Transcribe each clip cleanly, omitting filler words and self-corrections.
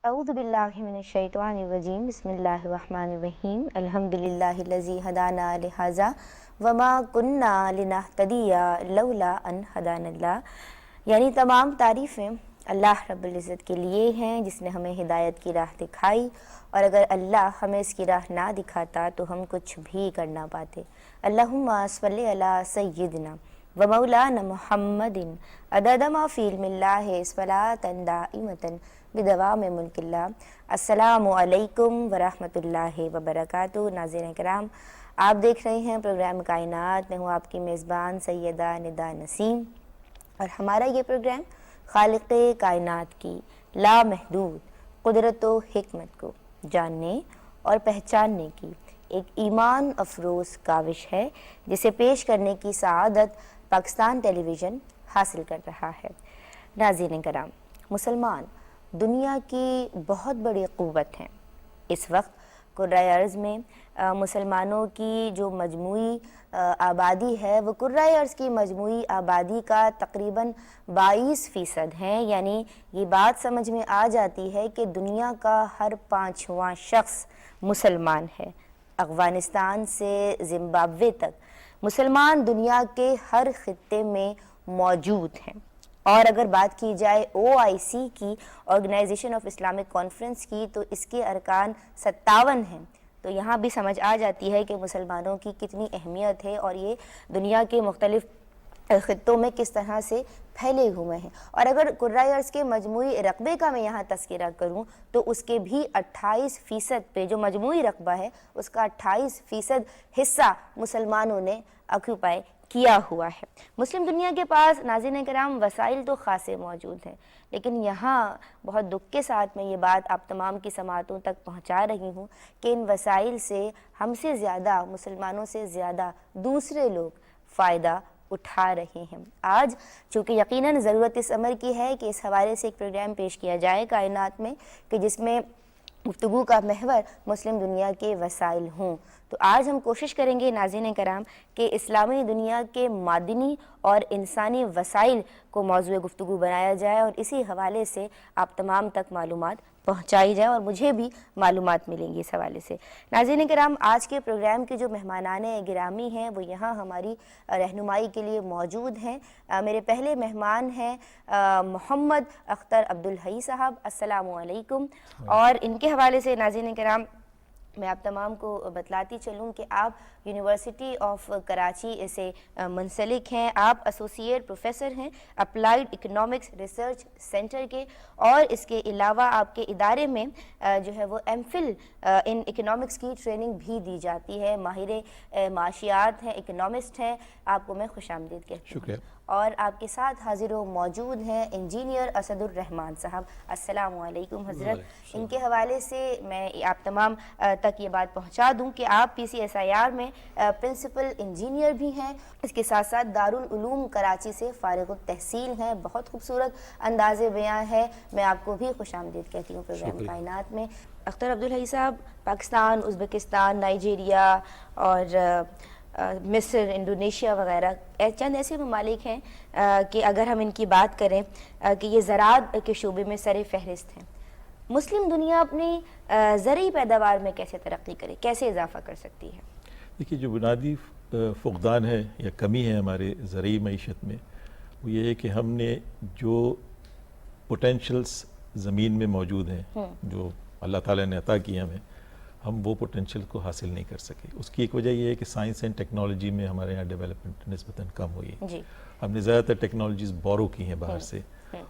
اعوذ باللہ من الشیطان الرجیم بسم اللہ الرحمن الرحیم الحمدللہ الذی ہدانا لہذا وما کننا لنہتدی لولا ان ہدانا اللہ، یعنی تمام تعریفیں اللہ رب العزت کے لیے ہیں جس نے ہمیں ہدایت کی راہ دکھائی، اور اگر اللہ ہمیں اس کی راہ نہ دکھاتا تو ہم کچھ بھی کر نہ پاتے۔ اللہم صلی علی سیدنا و مولانا محمد عدد ما فی علم اللہ صلاۃ دائمۃ بدوام ملک اللہ۔ السلام علیکم ورحمۃ اللہ وبرکاتہ۔ ناظرین کرام، آپ دیکھ رہے ہیں پروگرام کائنات، میں ہوں آپ کی میزبان سیدہ ندا نسیم، اور ہمارا یہ پروگرام خالق کائنات کی لامحدود قدرت و حکمت کو جاننے اور پہچاننے کی ایک ایمان افروز کاوش ہے، جسے پیش کرنے کی سعادت پاکستان ٹیلی ویژن حاصل کر رہا ہے۔ ناظرین کرام، مسلمان دنیا کی بہت بڑی قوت ہیں۔ اس وقت کرۂ ارض میں مسلمانوں کی جو مجموعی آبادی ہے وہ کرۂ ارض کی مجموعی آبادی کا تقریباً 22% ہے، یعنی یہ بات سمجھ میں آ جاتی ہے کہ دنیا کا ہر 5واں شخص مسلمان ہے۔ افغانستان سے زمبابوے تک مسلمان دنیا کے ہر خطے میں موجود ہیں، اور اگر بات کی جائے OIC کی، آرگنائزیشن آف اسلامک کانفرنس کی، تو اس کے ارکان 57 ہیں۔ تو یہاں بھی سمجھ آ جاتی ہے کہ مسلمانوں کی کتنی اہمیت ہے اور یہ دنیا کے مختلف خطوں میں کس طرح سے پھیلے ہوئے ہیں۔ اور اگر کرۂ ارض کے مجموعی رقبے کا میں یہاں تذکرہ کروں تو اس کے بھی 28% پہ، جو مجموعی رقبہ ہے اس کا 28% حصہ مسلمانوں نے آکوپائی کیا ہوا ہے۔ مسلم دنیا کے پاس ناظرین کرام وسائل تو خاصے موجود ہیں، لیکن یہاں بہت دکھ کے ساتھ میں یہ بات آپ تمام کی سماعتوں تک پہنچا رہی ہوں کہ ان وسائل سے ہم سے زیادہ، مسلمانوں سے زیادہ دوسرے لوگ فائدہ اٹھا رہے ہیں۔ آج چونکہ یقیناً ضرورت اس امر کی ہے کہ اس حوالے سے ایک پروگرام پیش کیا جائے کائنات میں، کہ جس میں گفتگو کا محور مسلم دنیا کے وسائل ہوں، تو آج ہم کوشش کریں گے ناظرین کرام کہ اسلامی دنیا کے معدنی اور انسانی وسائل کو موضوع گفتگو بنایا جائے، اور اسی حوالے سے آپ تمام تک معلومات پہنچائی جائیں اور مجھے بھی معلومات ملیں گی اس حوالے سے۔ ناظرین کرام، آج کے پروگرام کے جو مہمانان گرامی ہیں وہ یہاں ہماری رہنمائی کے لیے موجود ہیں۔ میرے پہلے مہمان ہیں محمد اختر عبدالحی صاحب، السلام علیکم۔ اور ان کے حوالے سے ناظرین کرام میں آپ تمام کو بتلاتی چلوں کہ آپ یونیورسٹی آف کراچی سے منسلک ہیں، آپ ایسوسیٹ پروفیسر ہیں اپلائیڈ اکنامکس ریسرچ سینٹر کے، اور اس کے علاوہ آپ کے ادارے میں جو ہے وہ MPhil ان اکنامکس کی ٹریننگ بھی دی جاتی ہے، ماہر معاشیات ہیں، اکنامسٹ ہیں۔ آپ کو میں خوش آمدید کہتی ہوں۔ شکریہ۔ اور آپ کے ساتھ حاضر و موجود ہیں انجینئر اسد الرحمان صاحب، السلام علیکم حضرت۔ ان کے حوالے سے میں آپ تمام تک یہ بات پہنچا دوں کہ آپ PCSIR میں پرنسپل انجینئر بھی ہیں، اس کے ساتھ ساتھ دارالعلوم کراچی سے فارغ التحصیل ہیں۔ بہت خوبصورت انداز بیاں ہے، میں آپ کو بھی خوش آمدید کہتی ہوں پروگرام کائنات میں۔ اختر عبدالحی صاحب، پاکستان، ازبکستان، نائجیریا اور مصر، انڈونیشیا وغیرہ چند ایسے ممالک ہیں کہ اگر ہم ان کی بات کریں کہ یہ زراعت کے شعبے میں سر فہرست ہیں۔ مسلم دنیا اپنی زرعی پیداوار میں کیسے ترقی کرے، کیسے اضافہ کر سکتی ہے؟ دیکھیے، جو بنیادی فقدان ہے یا کمی ہے ہمارے زرعی معیشت میں، وہ یہ ہے کہ ہم نے جو پوٹینشلز زمین میں موجود ہیں، جو اللہ تعالیٰ نے عطا کی ہمیں، ہم وہ پوٹینشل کو حاصل نہیں کر سکے۔ اس کی ایک وجہ یہ ہے کہ سائنس اینڈ ٹیکنالوجی میں ہمارے یہاں ڈیولپمنٹ نسبتاً کم ہوئی ہے۔ ہم نے زیادہ تر ٹیکنالوجیز بورو کی ہیں باہر سے،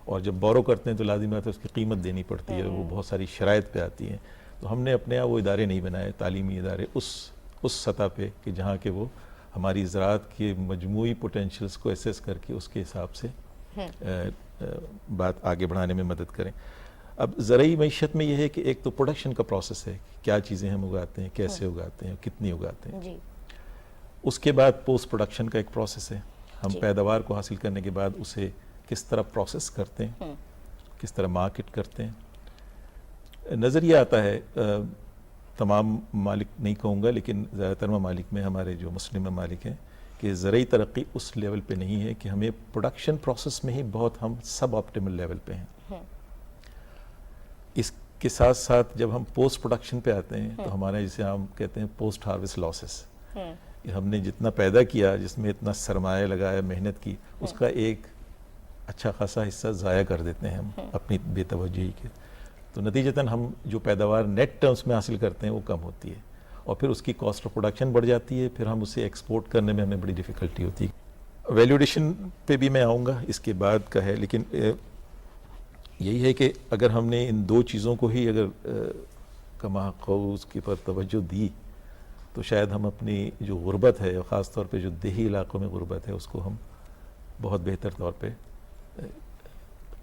اور جب بورو کرتے ہیں تو لازم بات ہے اس کی قیمت دینی پڑتی ہے، وہ بہت ساری شرائط پہ آتی ہیں۔ تو ہم نے اپنے یہاں وہ ادارے نہیں بنائے، تعلیمی ادارے اس سطح پہ کہ جہاں کہ وہ ہماری زراعت کے مجموعی پوٹینشلز کو ایسیس کر کے اس کے حساب سے بات آگے بڑھانے میں مدد کریں۔ اب زرعی معیشت میں یہ ہے کہ ایک تو پروڈکشن کا پروسیس ہے، کیا چیزیں ہم اگاتے ہیں، کیسے اگاتے ہیں، کتنی اگاتے ہیں۔ اس کے بعد پوسٹ پروڈکشن کا ایک پروسیس ہے، ہم پیداوار کو حاصل کرنے کے بعد اسے کس طرح پروسیس کرتے ہیں، کس طرح مارکیٹ کرتے ہیں۔ نظریہ آتا ہے، تمام ممالک نہیں کہوں گا لیکن زیادہ تر ممالک میں، ہمارے جو مسلم ممالک ہیں، کہ زرعی ترقی اس لیول پہ نہیں ہے کہ ہمیں پروڈکشن پروسیس میں ہی بہت ہم سب آپٹیمل لیول پہ ہیں۔ اس کے ساتھ ساتھ جب ہم پوسٹ پروڈکشن پہ آتے ہیں تو ہمارے جسے ہم کہتے ہیں پوسٹ ہارویسٹ لاسز، ہم نے جتنا پیدا کیا، جس میں اتنا سرمایہ لگایا، محنت کی، اس کا ایک اچھا خاصا حصہ ضائع کر دیتے ہیں ہم اپنی بے توجہی کے. تو نتیجتاً ہم جو پیداوار نیٹ ٹرمز میں حاصل کرتے ہیں وہ کم ہوتی ہے، اور پھر اس کی کاسٹ آف پروڈکشن بڑھ جاتی ہے، پھر ہم اسے ایکسپورٹ کرنے میں ہمیں بڑی ڈیفیکلٹی ہوتی ہے. ویلیوڈیشن پہ بھی میں آؤں گا، اس کے بعد کا ہے، لیکن یہی ہے کہ اگر ہم نے ان دو چیزوں کو ہی اگر کما قوس کے پر توجہ دی تو شاید ہم اپنی جو غربت ہے، خاص طور پہ جو دیہی علاقوں میں غربت ہے، اس کو ہم بہت بہتر طور پہ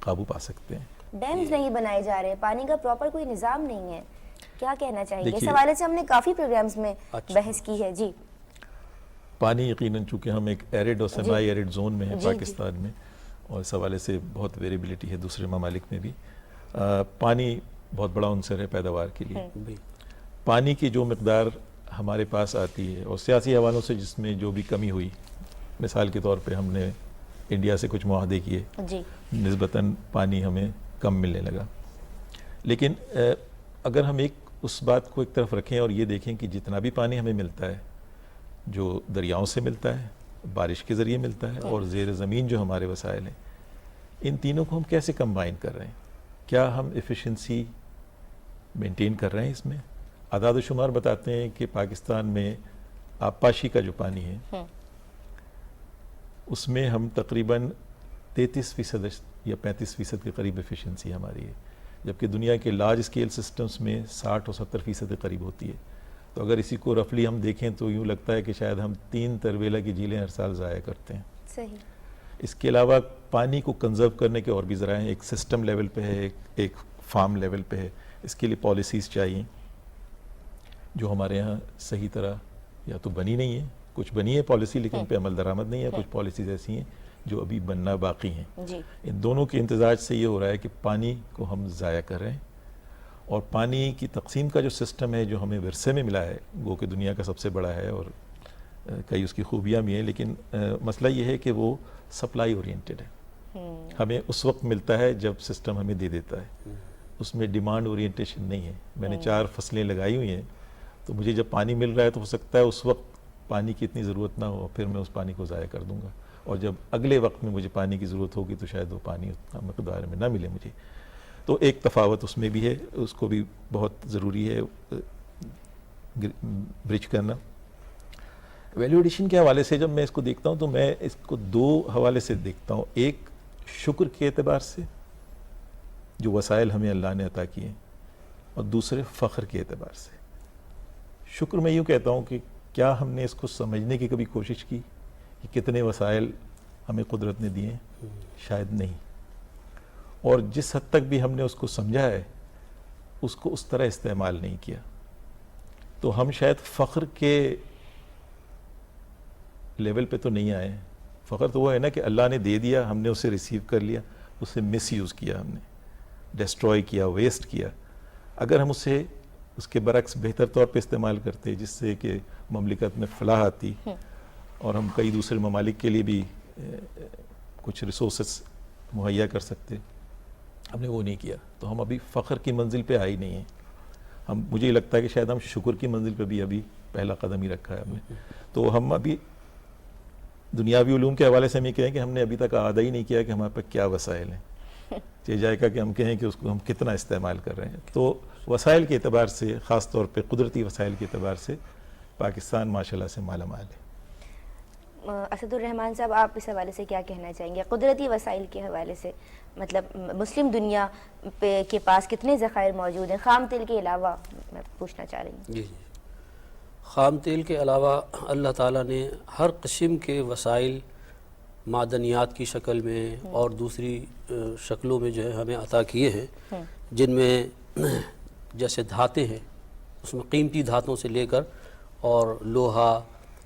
قابو پا سکتے ہیں. ڈیمز نہیں بنائے جا رہے، پانی کا پراپر کوئی نظام نہیں ہے، کیا کہنا چاہیں گے؟ اس دیکھیے، حوالے سے ہم نے کافی پروگرامز میں بحث کی ہے. جی، پانی یقیناً چونکہ ہم ایک ایرڈ اور سیمی ایرڈ زون میں ہیں جی، پاکستان میں، اور اس حوالے سے بہت ویریبلٹی ہے دوسرے ممالک میں بھی. پانی بہت بڑا عنصر ہے پیداوار کے لیے. پانی کی جو مقدار ہمارے پاس آتی ہے، اور سیاسی حوالوں سے جس میں جو بھی کمی ہوئی، مثال کے طور پہ ہم نے انڈیا سے کچھ معاہدے کیے، جی، نسبتاً پانی ہمیں کم ملنے لگا. لیکن اگر ہم اس بات کو ایک طرف رکھیں اور یہ دیکھیں کہ جتنا بھی پانی ہمیں ملتا ہے، جو دریاؤں سے ملتا ہے، بارش کے ذریعے ملتا ہے، اور زیر زمین جو ہمارے وسائل ہیں، ان تینوں کو ہم کیسے کمبائن کر رہے ہیں؟ کیا ہم ایفیشنسی مینٹین کر رہے ہیں؟ اس میں اعداد و شمار بتاتے ہیں کہ پاکستان میں آبپاشی کا جو پانی ہے اس میں ہم تقریباً 33% یا 35% کے قریب ایفیشنسی ہماری ہے، جبکہ دنیا کے لارج اسکیل سسٹمز میں 60 اور 70% کے قریب ہوتی ہے. تو اگر اسی کو رفلی ہم دیکھیں تو یوں لگتا ہے کہ شاید ہم 3 تربیلا کی جھیلیں ہر سال ضائع کرتے ہیں. صحیح. اس کے علاوہ پانی کو کنزرو کرنے کے اور بھی ذرائع ہیں. ایک سسٹم لیول پہ ہے، ایک فارم لیول پہ ہے. اس کے لیے پالیسیز چاہیے جو ہمارے ہاں صحیح طرح یا تو بنی نہیں ہے، کچھ بنی ہے پالیسی لیکن ان پہ عمل درآمد نہیں ہے، کچھ پالیسیز ایسی ہیں جو ابھی بننا باقی ہیں. جی، ان دونوں کے امتزاج سے یہ ہو رہا ہے کہ پانی کو ہم ضائع کر رہے ہیں، اور پانی کی تقسیم کا جو سسٹم ہے جو ہمیں ورثے میں ملا ہے، وہ کہ دنیا کا سب سے بڑا ہے اور کئی اس کی خوبیاں بھی ہیں، لیکن مسئلہ یہ ہے کہ وہ سپلائی اورینٹڈ ہے. ہمیں اس وقت ملتا ہے جب سسٹم ہمیں دے دیتا ہے، اس میں ڈیمانڈ اورینٹیشن نہیں ہے. میں نے 4 فصلیں لگائی ہوئی ہیں، تو مجھے جب پانی مل رہا ہے تو ہو سکتا ہے اس وقت پانی کی اتنی ضرورت نہ ہو، پھر میں اس پانی کو ضائع کر دوں گا، اور جب اگلے وقت میں مجھے پانی کی ضرورت ہوگی تو شاید وہ پانی اتنا مقدار میں نہ ملے مجھے. تو ایک تفاوت اس میں بھی ہے، اس کو بھی بہت ضروری ہے برج کرنا. ویلیو ایڈیشن کے حوالے سے جب میں اس کو دیکھتا ہوں تو میں اس کو 2 حوالے سے دیکھتا ہوں. ایک شکر کے اعتبار سے جو وسائل ہمیں اللہ نے عطا کیے ہیں، اور دوسرے فخر کے اعتبار سے. شکر میں یوں کہتا ہوں کہ کیا ہم نے اس کو سمجھنے کی کبھی کوشش کی کہ کتنے وسائل ہمیں قدرت نے دیے ہیں؟ شاید نہیں. اور جس حد تک بھی ہم نے اس کو سمجھا ہے اس کو اس طرح استعمال نہیں کیا. تو ہم شاید فخر کے لیول پہ تو نہیں آئے ہیں. فخر تو وہ ہے نا کہ اللہ نے دے دیا، ہم نے اسے ریسیو کر لیا، اسے مس یوز کیا، ہم نے ڈسٹروائے کیا، ویسٹ کیا. اگر ہم اسے اس کے برعکس بہتر طور پہ استعمال کرتے جس سے کہ مملکت میں فلاح آتی اور ہم کئی دوسرے ممالک کے لیے بھی کچھ ریسورسز مہیا کر سکتے، ہم نے وہ نہیں کیا. تو ہم ابھی فخر کی منزل پہ آئی نہیں ہیں. مجھے یہ لگتا ہے کہ شاید ہم شکر کی منزل پہ بھی ابھی پہلا قدم ہی رکھا ہے ہم نے. تو ہم ابھی دنیاوی علوم کے حوالے سے ہم یہ کہیں کہ ہم نے ابھی تک اعادہ ہی نہیں کیا کہ ہمارے پاس کیا وسائل ہیں. چاہے جائے گا کہ ہم کہیں کہ اس کو ہم کتنا استعمال کر رہے ہیں. تو وسائل کے اعتبار سے، خاص طور پہ قدرتی وسائل کے اعتبار سے پاکستان ماشاءاللہ سے مالا مال ہے. اسد الرحمان صاحب، آپ اس حوالے سے کیا کہنا چاہیں گے قدرتی وسائل کے حوالے سے؟ مطلب مسلم دنیا کے پاس کتنے ذخائر موجود ہیں خام تیل کے علاوہ؟ میں پوچھنا چاہ رہی ہوں. جی، خام تیل کے علاوہ اللہ تعالیٰ نے ہر قسم کے وسائل معدنیات کی شکل میں اور دوسری شکلوں میں جو ہے ہمیں عطا کیے ہیں، جن میں جیسے دھاتیں ہیں، اس میں قیمتی دھاتوں سے لے کر اور لوہا،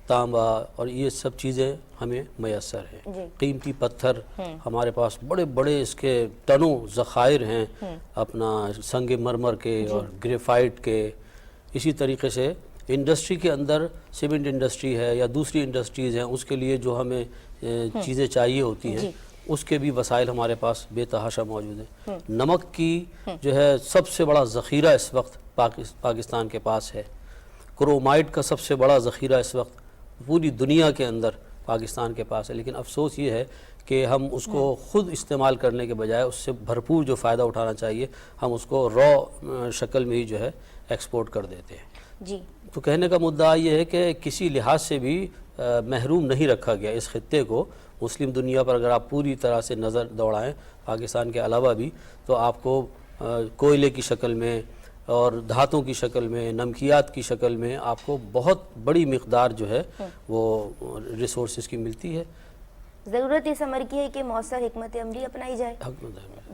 تانبا اور یہ سب چیزیں ہمیں میسر ہیں. قیمتی پتھر ہمارے پاس بڑے بڑے اس کے ٹنوں ذخائر ہیں، اپنا سنگ مرمر کے اور گریفائٹ کے. اسی طریقے سے انڈسٹری کے اندر سیمنٹ انڈسٹری ہے یا دوسری انڈسٹریز ہیں، اس کے لیے جو ہمیں چیزیں چاہیے ہوتی ہیں اس کے بھی وسائل ہمارے پاس بے تحاشا موجود ہیں. نمک کی جو ہے سب سے بڑا ذخیرہ اس وقت پاکستان کے پاس ہے. کرومائٹ کا سب سے بڑا ذخیرہ اس وقت پوری دنیا کے اندر پاکستان کے پاس ہے. لیکن افسوس یہ ہے کہ ہم اس کو خود استعمال کرنے کے بجائے اس سے بھرپور جو فائدہ اٹھانا چاہیے ہم اس کو را شکل میں ہی جو ہے ایکسپورٹ کر دیتے ہیں. جی. تو کہنے کا مدعا یہ ہے کہ کسی لحاظ سے بھی محروم نہیں رکھا گیا اس خطے کو. مسلم دنیا پر اگر آپ پوری طرح سے نظر دوڑائیں پاکستان کے علاوہ بھی تو آپ کو کوئلے کی شکل میں اور دھاتوں کی شکل میں نمکیات کی شکل میں آپ کو بہت بڑی مقدار جو ہے وہ ریسورسز کی ملتی ہے. ضرورت اس امر کی ہے کہ مؤثر حکمت عملی اپنائی جائے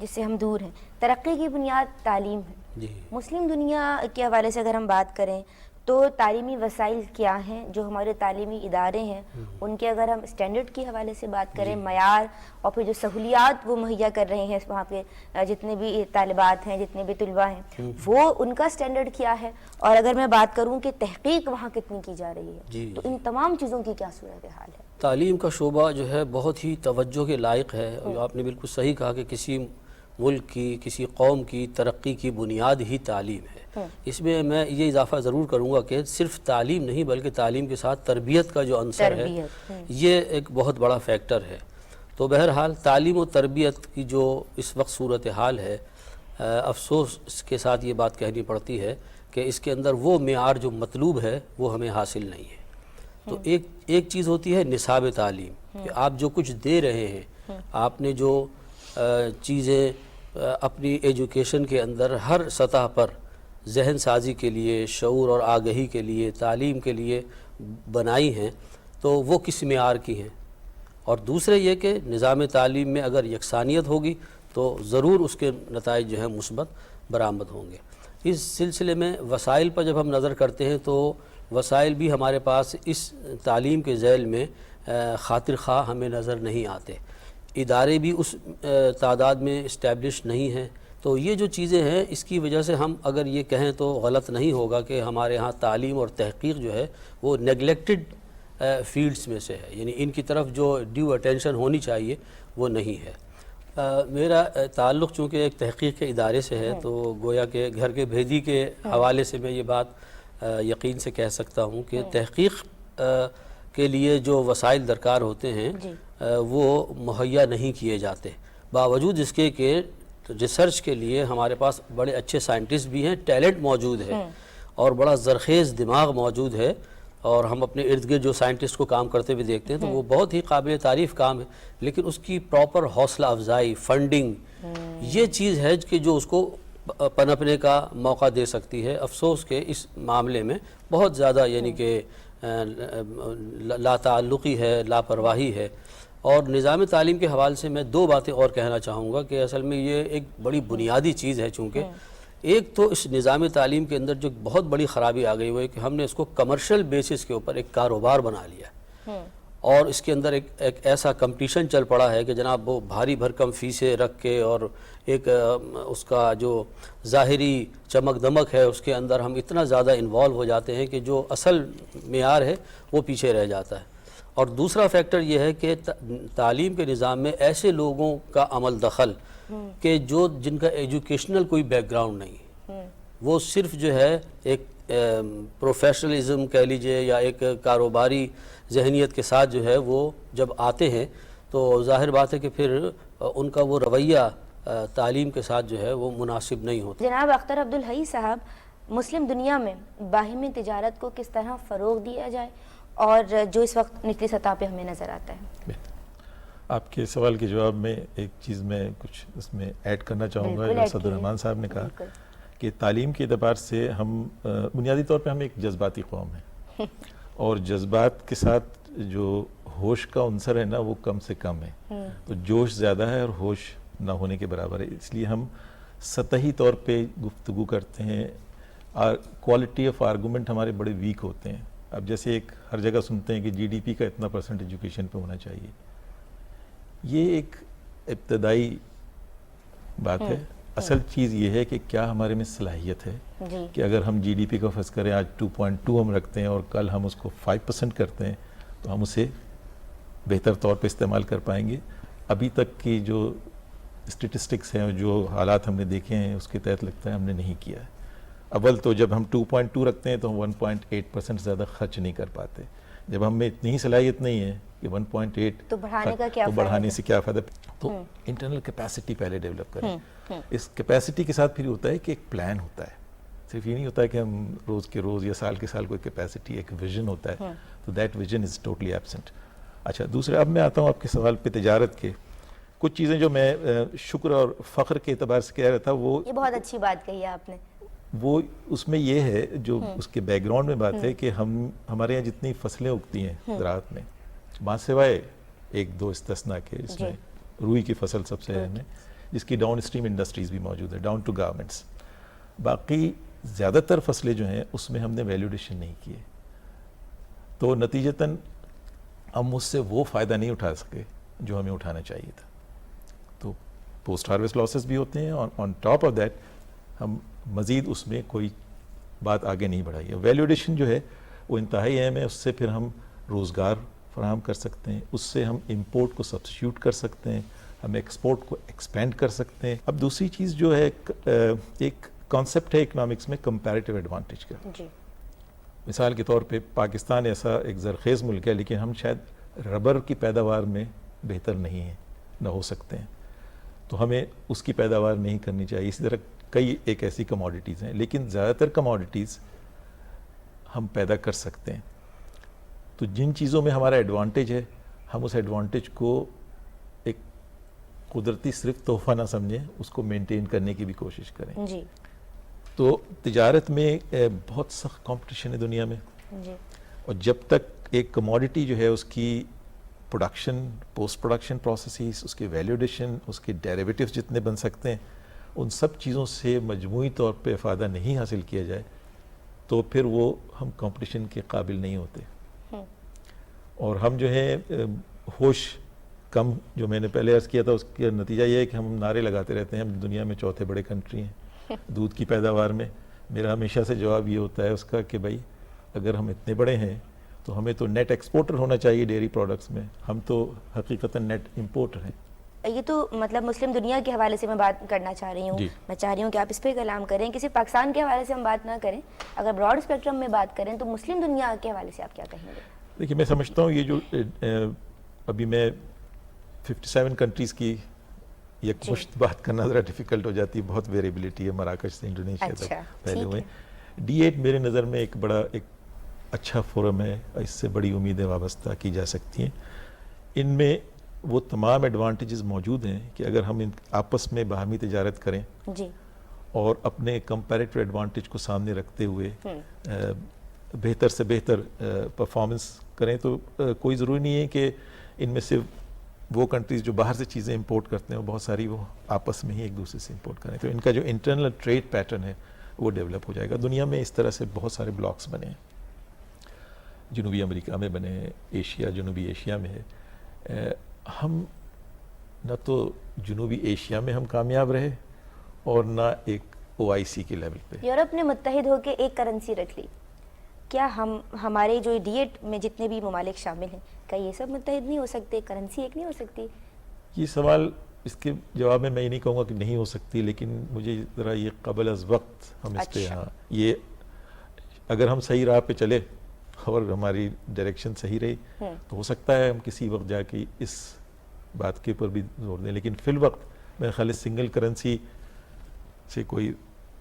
جس سے ہم دور ہیں. ترقی کی بنیاد تعلیم ہے. جی. مسلم دنیا کے حوالے سے اگر ہم بات کریں تو تعلیمی وسائل کیا ہیں جو ہمارے تعلیمی ادارے ہیں ان کے اگر ہم اسٹینڈرڈ کے حوالے سے بات کریں معیار اور پھر جو سہولیات وہ مہیا کر رہے ہیں وہاں پہ جتنے بھی طالبات ہیں جتنے بھی طلباء ہیں وہ ان کا اسٹینڈرڈ کیا ہے اور اگر میں بات کروں کہ تحقیق وہاں کتنی کی جا رہی ہے تو ان تمام چیزوں کی کیا صورتحال ہے. تعلیم کا شعبہ جو ہے بہت ہی توجہ کے لائق ہے. آپ نے بالکل صحیح کہا کہ کسی ملک کی کسی قوم کی ترقی کی بنیاد ہی تعلیم ہے. اس میں میں یہ اضافہ ضرور کروں گا کہ صرف تعلیم نہیں بلکہ تعلیم کے ساتھ تربیت کا جو عنصر ہے یہ ایک بہت بڑا فیکٹر ہے. تو بہرحال تعلیم و تربیت کی جو اس وقت صورتحال ہے افسوس کے ساتھ یہ بات کہنی پڑتی ہے کہ اس کے اندر وہ معیار جو مطلوب ہے وہ ہمیں حاصل نہیں ہے. تو ایک چیز ہوتی ہے نصاب تعلیم کہ آپ جو کچھ دے رہے ہیں آپ نے جو چیزیں اپنی ایجوکیشن کے اندر ہر سطح پر ذہن سازی کے لیے شعور اور آگہی کے لیے تعلیم کے لیے بنائی ہیں تو وہ کس معیار کی ہیں. اور دوسرے یہ کہ نظام تعلیم میں اگر یکسانیت ہوگی تو ضرور اس کے نتائج جو ہیں مثبت برآمد ہوں گے. اس سلسلے میں وسائل پر جب ہم نظر کرتے ہیں تو وسائل بھی ہمارے پاس اس تعلیم کے ذیل میں خاطر خواہ ہمیں نظر نہیں آتے. ادارے بھی اس تعداد میں اسٹیبلش نہیں ہیں. تو یہ جو چیزیں ہیں اس کی وجہ سے ہم اگر یہ کہیں تو غلط نہیں ہوگا کہ ہمارے ہاں تعلیم اور تحقیق جو ہے وہ نیگلیکٹڈ فیلڈز میں سے ہے. یعنی ان کی طرف جو ڈیو اٹینشن ہونی چاہیے وہ نہیں ہے. میرا تعلق چونکہ ایک تحقیق کے ادارے سے ہے تو گویا کہ گھر کے بھیدی کے حوالے سے میں یہ بات یقین سے کہہ سکتا ہوں کہ تحقیق کے لیے جو وسائل درکار ہوتے ہیں وہ مہیا نہیں کیے جاتے. باوجود اس کے کہ ریسرچ کے لیے ہمارے پاس بڑے اچھے سائنٹسٹ بھی ہیں, ٹیلنٹ موجود ہے اور بڑا زرخیز دماغ موجود ہے اور ہم اپنے ارد گرد جو سائنٹسٹ کو کام کرتے ہوئے دیکھتے ہیں تو وہ بہت ہی قابل تعریف کام ہے. لیکن اس کی پراپر حوصلہ افزائی فنڈنگ یہ چیز ہے کہ جو اس کو پنپنے کا موقع دے سکتی ہے. افسوس کہ اس معاملے میں بہت زیادہ یعنی کہ لا تعلقی ہے, لاپرواہی ہے. اور نظام تعلیم کے حوالے سے میں دو باتیں اور کہنا چاہوں گا کہ اصل میں یہ ایک بڑی بنیادی چیز ہے. چونکہ ایک تو اس نظام تعلیم کے اندر جو بہت بڑی خرابی آ گئی وہ ہے کہ ہم نے اس کو کمرشل بیسس کے اوپر ایک کاروبار بنا لیا اور اس کے اندر ایک ایسا کمپٹیشن چل پڑا ہے کہ جناب وہ بھاری بھرکم فیسیں رکھ کے اور ایک اس کا جو ظاہری چمک دمک ہے اس کے اندر ہم اتنا زیادہ انوالو ہو جاتے ہیں کہ جو اصل معیار ہے وہ پیچھے رہ جاتا ہے. اور دوسرا فیکٹر یہ ہے کہ تعلیم کے نظام میں ایسے لوگوں کا عمل دخل کہ جن کا ایجوکیشنل کوئی بیک گراؤنڈ نہیں, وہ صرف جو ہے ایک پروفیشنلزم کہہ لیجئے یا ایک کاروباری ذہنیت کے ساتھ جو ہے وہ جب آتے ہیں تو ظاہر بات ہے کہ پھر ان کا وہ رویہ تعلیم کے ساتھ جو ہے وہ مناسب نہیں ہوتا. جناب اختر عبدالحی صاحب, مسلم دنیا میں باہمی تجارت کو کس طرح فروغ دیا جائے اور جو اس وقت نچلی سطح پہ ہمیں نظر آتا ہے؟ آپ کے سوال کے جواب میں ایک چیز میں کچھ اس میں ایڈ کرنا چاہوں گا. جو صدر الرحمان صاحب نے کہا کہ تعلیم کے اعتبار سے ہم بنیادی طور پہ ہم ایک جذباتی قوم ہیں اور جذبات کے ساتھ جو ہوش کا عنصر ہے نا وہ کم سے کم ہے. تو جوش زیادہ ہے اور ہوش نہ ہونے کے برابر ہے. اس لیے ہم سطحی طور پہ گفتگو کرتے ہیں. کوالٹی آف آرگومنٹ ہمارے بڑے ویک ہوتے ہیں. اب جیسے ایک ہر جگہ سنتے ہیں کہ جی ڈی پی کا اتنا % ایجوکیشن پہ ہونا چاہیے. یہ ایک ابتدائی بات ہے. اصل چیز یہ ہے کہ کیا ہمارے میں صلاحیت ہے کہ اگر ہم جی ڈی پی کا فرض کریں آج 2.2 ہم رکھتے ہیں اور کل ہم اس کو 5% کرتے ہیں تو ہم اسے بہتر طور پہ استعمال کر پائیں گے. ابھی تک کی جو اسٹیٹسٹکس ہیں، جو حالات ہم نے دیکھے ہیں، اس کے تحت لگتا ہے ہم نے نہیں کیا ہے. اول تو جب ہم 2.2 رکھتے ہیں تو ہم 1.8% زیادہ خرچ نہیں کر پاتے. جب ہم میں اتنی ہی صلاحیت نہیں ہے کہ 1.8 تو بڑھانے کا کیا تو فائدہ؟ بڑھانے سے کیا فائدہ؟ تو انٹرنل کیپیسٹی پہلے ڈیولپ کریں. اس کیپیسٹی کے ساتھ پھر ہوتا ہے کہ ایک پلان ہوتا ہے. صرف یہ نہیں ہوتا ہے کہ ہم روز کے روز یا سال کے سال کوئی کیپیسٹی، ایک ویژن ہوتا ہے. تو that vision is totally absent. اچھا، دوسرا اب میں آتا ہوں آپ کے سوال پہ تجارت کے. کچھ چیزیں جو میں شکر اور فخر کے اعتبار سے کہہ رہا تھا، وہ یہ بہت اچھی بات کہی ہے آپ نے. وہ اس میں یہ ہے، جو اس کے بیک گراؤنڈ میں بات ہے کہ ہمارے یہاں جتنی فصلیں اگتی ہیں زراعت میں، ماں سوائے ایک دو استثناء کے، اس میں روئی کی فصل سب سے اہم ہے، جس کی ڈاؤن اسٹریم انڈسٹریز بھی موجود ہے، ڈاؤن ٹو گارمنٹس. باقی زیادہ تر فصلیں جو ہیں اس میں ہم نے ویلیو ایڈیشن نہیں کیے، تو نتیجتاً ہم اس سے وہ فائدہ نہیں اٹھا سکے جو ہمیں اٹھانا چاہیے تھا. تو پوسٹ ہارویسٹ لاسز بھی ہوتے ہیں، آن ٹاپ آف دیٹ ہم مزید اس میں کوئی بات آگے نہیں بڑھائی ہے. ویلیو ایڈیشن جو ہے وہ انتہائی اہم ہے. اس سے پھر ہم روزگار فراہم کر سکتے ہیں، اس سے ہم امپورٹ کو سبسٹیوٹ کر سکتے ہیں، ہم ایکسپورٹ کو ایکسپینڈ کر سکتے ہیں. اب دوسری چیز جو ہے، ایک کانسیپٹ ہے اکنامکس میں کمپیریٹیو ایڈوانٹیج کا. جی. مثال کے طور پہ پاکستان ایسا ایک زرخیز ملک ہے، لیکن ہم شاید ربر کی پیداوار میں بہتر نہیں ہیں، نہ ہو سکتے ہیں. تو ہمیں اس کی پیداوار نہیں کرنی چاہیے. اسی طرح کئی ایک ایسی کموڈیٹیز ہیں، لیکن زیادہ تر کموڈیٹیز ہم پیدا کر سکتے ہیں. تو جن چیزوں میں ہمارا ایڈوانٹیج ہے، ہم اس ایڈوانٹیج کو ایک قدرتی صرف تحفہ نہ سمجھیں، اس کو مینٹین کرنے کی بھی کوشش کریں. جی. تو تجارت میں بہت سخت کمپٹیشن ہے دنیا میں. جی. اور جب تک ایک کموڈیٹی جو ہے اس کی پروڈکشن، پوسٹ پروڈکشن پروسیسز، اس کے ویلیو ایڈیشن، اس کے ڈیریویٹیوز جتنے بن سکتے ہیں، ان سب چیزوں سے مجموعی طور پہ فائدہ نہیں حاصل کیا جائے تو پھر وہ ہم کمپٹیشن کے قابل نہیں ہوتے. اور ہم جو ہے ہوش کم، جو میں نے پہلے عرض کیا تھا، اس کا نتیجہ یہ ہے کہ ہم نعرے لگاتے رہتے ہیں ہم دنیا میں چوتھے بڑے کنٹری ہیں دودھ کی پیداوار میں. میرا ہمیشہ سے جواب یہ ہوتا ہے اس کا کہ بھائی اگر ہم اتنے بڑے ہیں تو ہمیں تو نیٹ ایکسپورٹر ہونا چاہیے ڈیری پروڈکٹس میں. ہم تو حقیقتاً نیٹ امپورٹر ہیں. یہ تو مطلب مسلم دنیا کے حوالے سے میں بات کرنا چاہ رہی ہوں. میں چاہ رہی ہوں کہ آپ اس پہ کلام کریں، کسی پاکستان کے حوالے سے ہم بات نہ کریں. اگر براڈ اسپیکٹرم میں بات کریں تو مسلم دنیا کے حوالے سے آپ کیا کہیں گے؟ دیکھیے، میں سمجھتا ہوں یہ جو ابھی میں 57 کنٹریز کی یک مشت بات کرنا ذرا ڈیفیکلٹ ہو جاتی ہے، بہت ویریبلٹی ہے. مراکش سے انڈونیشیا تک پہلے ہوئے. D8 میرے نظر میں ایک بڑا ایک اچھا فورم ہے، اس سے بڑی امیدیں وابستہ کی جا سکتی ہیں. ان میں وہ تمام ایڈوانٹیجز موجود ہیں کہ اگر ہم آپس میں باہمی تجارت کریں جی، اور اپنے کمپیریٹو ایڈوانٹیج کو سامنے رکھتے ہوئے بہتر سے بہتر پرفارمنس کریں، تو کوئی ضروری نہیں ہے کہ ان میں سے وہ کنٹریز جو باہر سے چیزیں امپورٹ کرتے ہیں بہت ساری وہ آپس میں ہی ایک دوسرے سے امپورٹ کریں. تو ان کا جو انٹرنل ٹریڈ پیٹرن ہے وہ ڈیولپ ہو جائے گا. دنیا میں اس طرح سے بہت سارے بلاکس بنے ہیں، جنوبی امریکہ میں بنے ہیں، ایشیا، جنوبی ایشیا میں ہے. ہم نہ تو جنوبی ایشیا میں ہم کامیاب رہے اور نہ ایک OIC کے لیول پہ. یورپ نے متحد ہو کے ایک کرنسی رکھ لی، کیا ہمارے جو D8 میں جتنے بھی ممالک شامل ہیں، کیا یہ سب متحد نہیں ہو سکتے؟ کرنسی ایک نہیں ہو سکتی؟ یہ سوال، اس کے جواب میں یہ نہیں کہوں گا کہ نہیں ہو سکتی، لیکن مجھے ذرا یہ قبل از وقت ہم اس پہ، ہاں، یہ اگر ہم صحیح راہ پہ چلے اور ہماری ڈائریکشن صحیح رہی تو ہو سکتا ہے ہم کسی وقت جا کے اس بات کے اوپر بھی زور دیں. لیکن فی الوقت میرے خیال سنگل کرنسی سے کوئی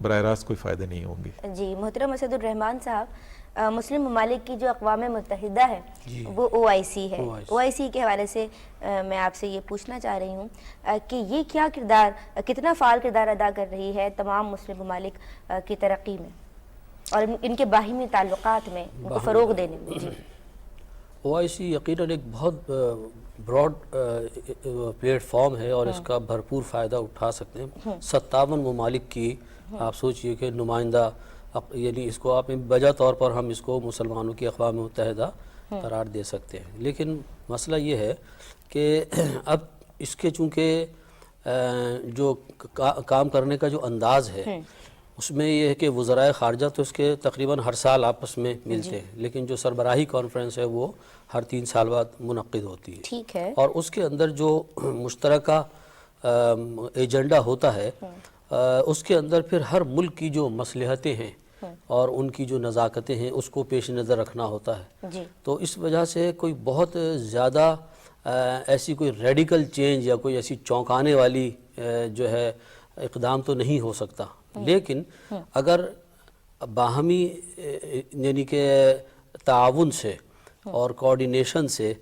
براہ راست کوئی فائدہ نہیں ہوں گے. جی محترم اسد الرحمان صاحب، مسلم ممالک کی جو اقوام متحدہ ہے وہ OIC ہے. OIC کے حوالے سے میں آپ سے یہ پوچھنا چاہ رہی ہوں کہ یہ کیا کتنا فعال کردار ادا کر رہی ہے تمام مسلم ممالک کی ترقی میں اور ان کے باہمی تعلقات میں ان کو فروغ دینے میں؟ جی. OIC یقیناً ایک بہت براڈ پلیٹ فارم ہے اور اس کا بھرپور فائدہ اٹھا سکتے ہیں. 57 ممالک کی آپ سوچئے کہ نمائندہ، یعنی اس کو آپ بجا طور پر ہم اس کو مسلمانوں کی اقوام متحدہ قرار دے سکتے ہیں. لیکن مسئلہ یہ ہے کہ اب اس کے چونکہ جو کام کرنے کا جو انداز ہے اس میں یہ ہے کہ وزرائے خارجہ تو اس کے تقریباً ہر سال آپس میں ملتے ہیں، لیکن جو سربراہی کانفرنس ہے وہ ہر 3 سال بعد منعقد ہوتی ہے، ٹھیک ہے، اور اس کے اندر جو مشترکہ ایجنڈا ہوتا ہے اس کے اندر پھر ہر ملک کی جو مصلحتیں ہیں اور ان کی جو نزاکتیں ہیں اس کو پیش نظر رکھنا ہوتا ہے. جی تو اس وجہ سے کوئی بہت زیادہ ایسی کوئی ریڈیکل چینج یا کوئی ایسی چونکانے والی جو ہے اقدام تو نہیں ہو سکتا، لیکن اگر باہمی یعنی کہ تعاون سے اور کوارڈینیشن سے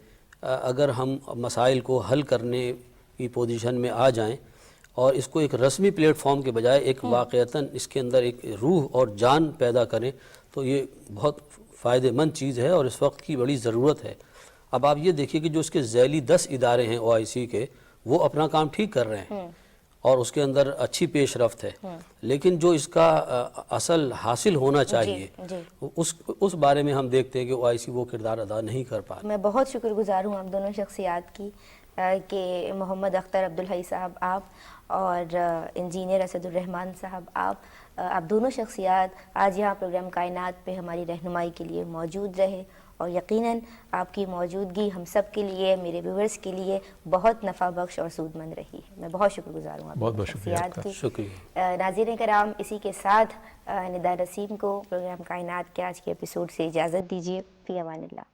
اگر ہم مسائل کو حل کرنے کی پوزیشن میں آ جائیں اور اس کو ایک رسمی پلیٹ فارم کے بجائے ایک واقعتاً اس کے اندر ایک روح اور جان پیدا کریں تو یہ بہت فائدہ مند چیز ہے اور اس وقت کی بڑی ضرورت ہے. اب آپ یہ دیکھیے کہ جو اس کے ذیلی 10 ادارے ہیں OIC کے، وہ اپنا کام ٹھیک کر رہے ہیں اور اس کے اندر اچھی پیش رفت ہے، لیکن جو اس کا اصل حاصل ہونا چاہیے اس بارے میں ہم دیکھتے ہیں کہ OIC وہ کردار ادا نہیں کر پا رہا. میں بہت شکر گزار ہوں آپ دونوں شخصیات کی کہ محمد اختر عبدالحی صاحب آپ اور انجینئر اسد الرحمان صاحب آپ دونوں شخصیات آج یہاں پروگرام کائنات پہ ہماری رہنمائی کے لیے موجود رہے، اور یقیناً آپ کی موجودگی ہم سب کے لیے، میرے ویورز کے لیے بہت نفع بخش اور سود مند رہی ہے. میں بہت شکر گزار ہوں آپ دونوں شخصیات کی. شکریہ. ناظرین کرام، اسی کے ساتھ ندا نسیم کو پروگرام کائنات کے آج کے ایپیسوڈ سے اجازت دیجیے. فی امان اللہ.